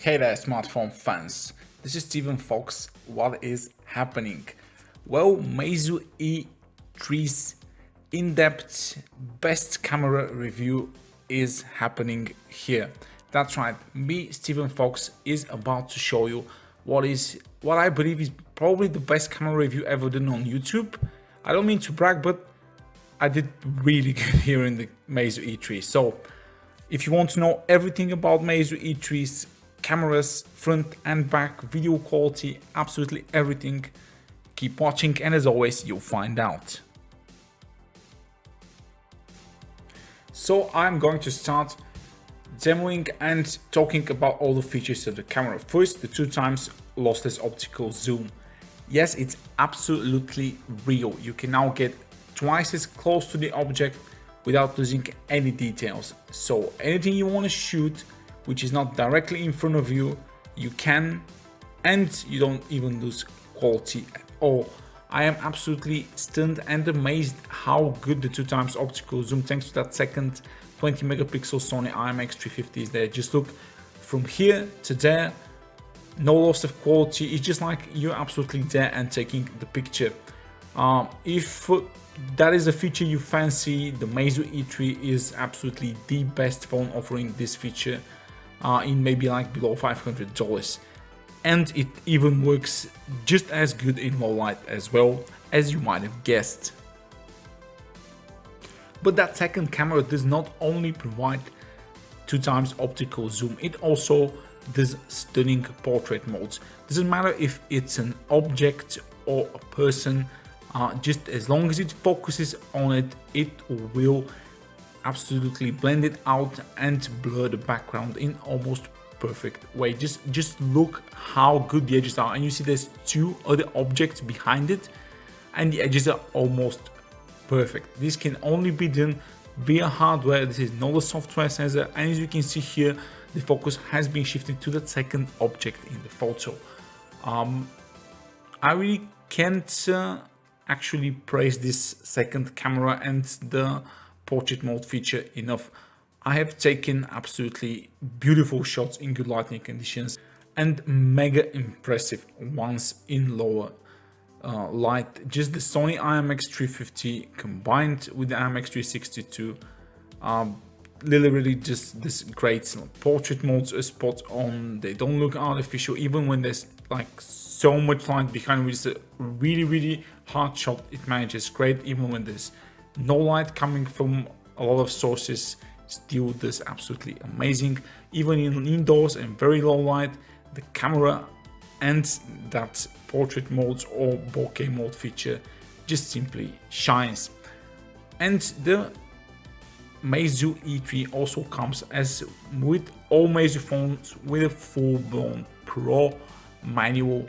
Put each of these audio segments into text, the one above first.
Hey there, smartphone fans. This is Stephen Fox. What is happening? Well, Meizu E3's in-depth best camera review is happening here. That's right, me, Stephen Fox, is about to show you what I believe is probably the best camera review ever done on YouTube. I don't mean to brag, but I did really good here in the Meizu E3. So, if you want to know everything about Meizu E3's cameras, front and back, video quality, absolutely everything, keep watching, and as always, you'll find out. So I'm going to start demoing and talking about all the features of the camera. First, the 2x lossless optical zoom. Yes, it's absolutely real. You can now get twice as close to the object without losing any details. So anything you want to shoot which is not directly in front of you, you can, and you don't even lose quality at all. I am absolutely stunned and amazed how good the 2x optical zoom, thanks to that second 20 megapixel Sony IMX350 is there. Just look from here to there, no loss of quality. It's just like you're absolutely there and taking the picture. If that is a feature you fancy, the Meizu E3 is absolutely the best phone offering this feature. In maybe like below $500, and it even works just as good in low light as well, as you might have guessed. But that second camera does not only provide 2x optical zoom, it also does stunning portrait modes. Doesn't matter if it's an object or a person, just as long as it focuses on it, it will absolutely blend it out and blur the background in almost perfect way. Just look how good the edges are, and you see there's two other objects behind it and the edges are almost perfect. This can only be done via hardware. This is not a software sensor, and as you can see here, the focus has been shifted to that second object in the photo. I really can't actually praise this second camera and the portrait mode feature enough. I have taken absolutely beautiful shots in good lighting conditions and mega impressive ones in lower light. Just the Sony IMX350 combined with the IMX362, literally just this great. Portrait modes are spot on. They don't look artificial even when there's like so much light behind, which is a really hard shot. It manages great even when there's no light coming from a lot of sources. Still does absolutely amazing. Even in indoors and very low light, the camera and that portrait modes or bokeh mode feature just simply shines. And the Meizu E3 also comes, as with all Meizu phones, with a full-blown Pro manual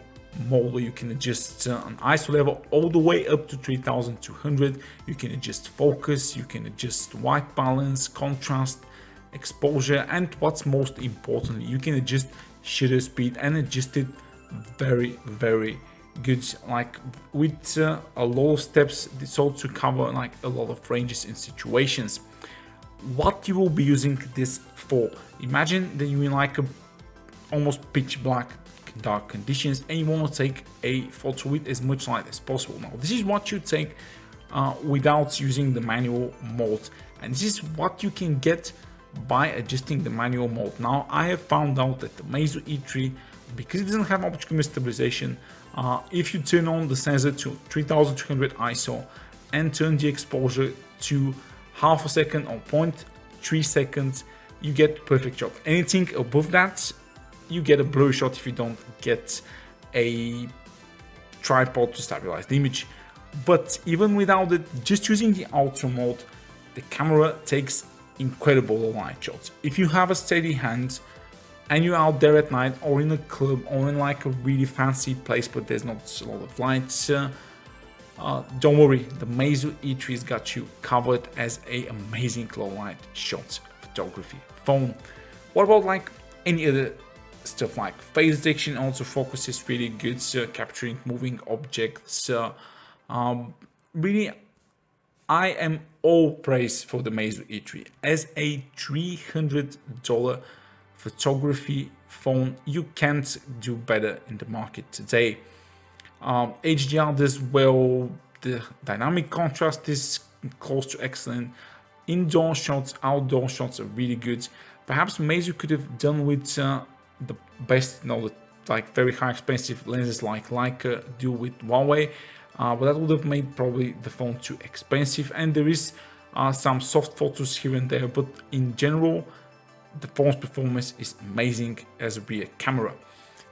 mode where you can adjust an ISO level all the way up to 3200. You can adjust focus, you can adjust white balance, contrast, exposure, and what's most importantly, you can adjust shutter speed and adjust it very good, like with a lot of steps, so to cover like a lot of ranges and situations. What you will be using this for? Imagine that you're in like a almost pitch black dark conditions and you want to take a photo with as much light as possible. Now this is what you take without using the manual mode, and this is what you can get by adjusting the manual mode. Now I have found out that the Meizu E3, because it doesn't have optical stabilization, if you turn on the sensor to 3200 ISO and turn the exposure to half a second or 0.3 seconds, you get perfect shot. Anything above that, you get a blurry shot if you don't get a tripod to stabilize the image. But even without it, just using the auto mode, the camera takes incredible light shots. If you have a steady hand and you're out there at night or in a club or in like a really fancy place but there's not a lot of lights, don't worry, the Meizu E3's got you covered as a amazing low light shot photography phone. What about like any other stuff like phase detection? Also focus is really good, capturing moving objects. Really, I am all praise for the Meizu E3 as a $300 photography phone, you can't do better in the market today. HDR does well, the dynamic contrast is close to excellent, indoor shots, outdoor shots are really good. Perhaps Meizu could have done with the best, like very high expensive lenses like Leica do with Huawei, but that would have made probably the phone too expensive, and there is some soft photos here and there, but in general the phone's performance is amazing as a rear camera.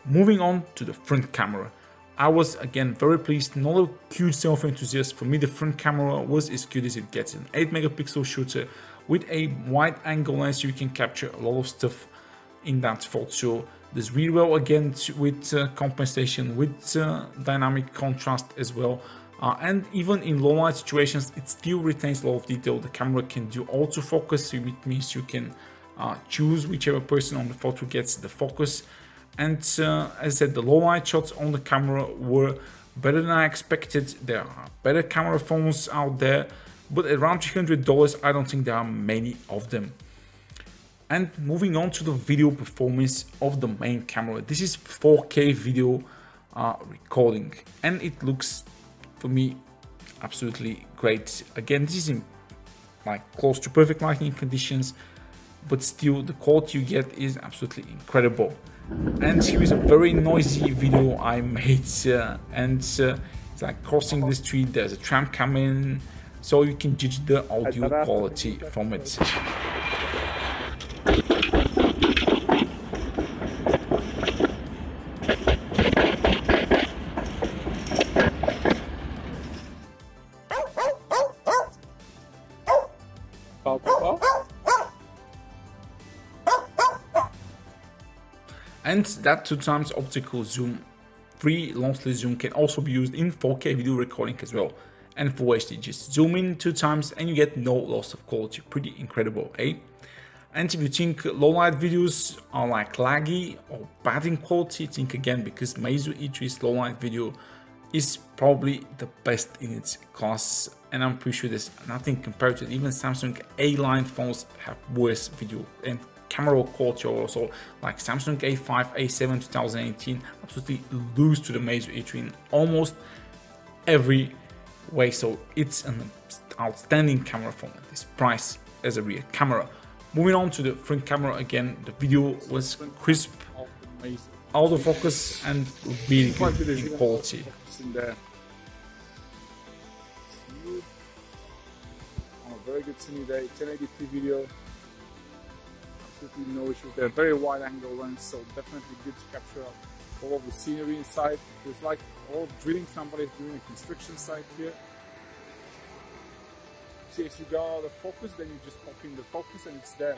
Moving on to the front camera, I was again very pleased. Not a huge selfie enthusiast. For me, the front camera was as good as it gets. An 8 megapixel shooter with a wide angle lens, you can capture a lot of stuff in that photo. Does really well again with compensation, with dynamic contrast as well. And even in low light situations, it still retains a lot of detail. The camera can do autofocus, so it means you can choose whichever person on the photo gets the focus. And as I said, the low light shots on the camera were better than I expected. There are better camera phones out there, but around $300, I don't think there are many of them. And moving on to the video performance of the main camera. This is 4K video recording, and it looks, for me, absolutely great. Again, this is in like close to perfect lighting conditions, but still the quality you get is absolutely incredible. And here is a very noisy video I made, and it's like crossing the street, there's a tram coming, so you can judge the audio quality from it. And that 2x optical zoom, free long-slid zoom, can also be used in 4K video recording as well. And Full HD, just zoom in 2 times and you get no loss of quality. Pretty incredible, eh? And if you think low light videos are like laggy or bad in quality, think again, because Meizu E3's low light video is probably the best in its class, and I'm pretty sure there's nothing compared to it. Even Samsung A-line phones have worse video and camera quality also, like Samsung A5, A7 2018 absolutely lose to the Meizu E3 in almost every way. So it's an outstanding camera phone at this price as a rear camera. Moving on to the front camera, again, the video was crisp, autofocus, and really good in quality. On a very good sunny day, 1080p video. Absolutely no issues there. Very wide angle lens, so definitely good to capture all of the scenery inside. It's like all drilling, somebody's doing a construction site here. See, if you go out of focus, then you just pop in the focus and it's there.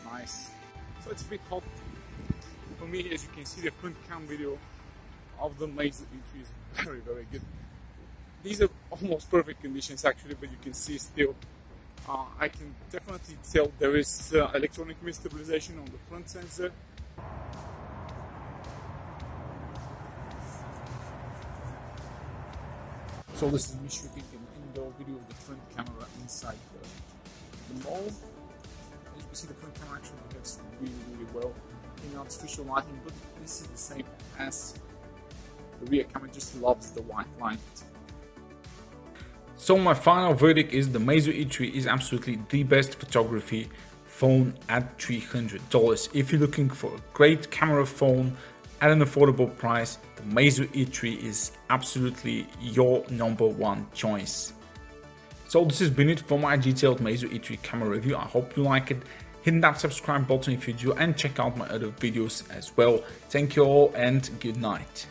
Nice. So it's a bit hot. For me, as you can see, the front cam video of the Meizu E3 is very, very good. These are almost perfect conditions actually, but you can see still, I can definitely tell there is electronic stabilization on the front sensor. So this is me shooting an indoor video of the front camera inside the mall. As you can see, the front camera actually gets really, really well in artificial lighting, but this is the same as the rear camera, just loves the white light. So my final verdict is the Meizu E3 is absolutely the best photography phone at $300. If you're looking for a great camera phone at an affordable price, the Meizu E3 is absolutely your #1 choice. So this has been it for my detailed Meizu E3 camera review. I hope you like it. Hit that subscribe button if you do, and check out my other videos as well. Thank you all and good night.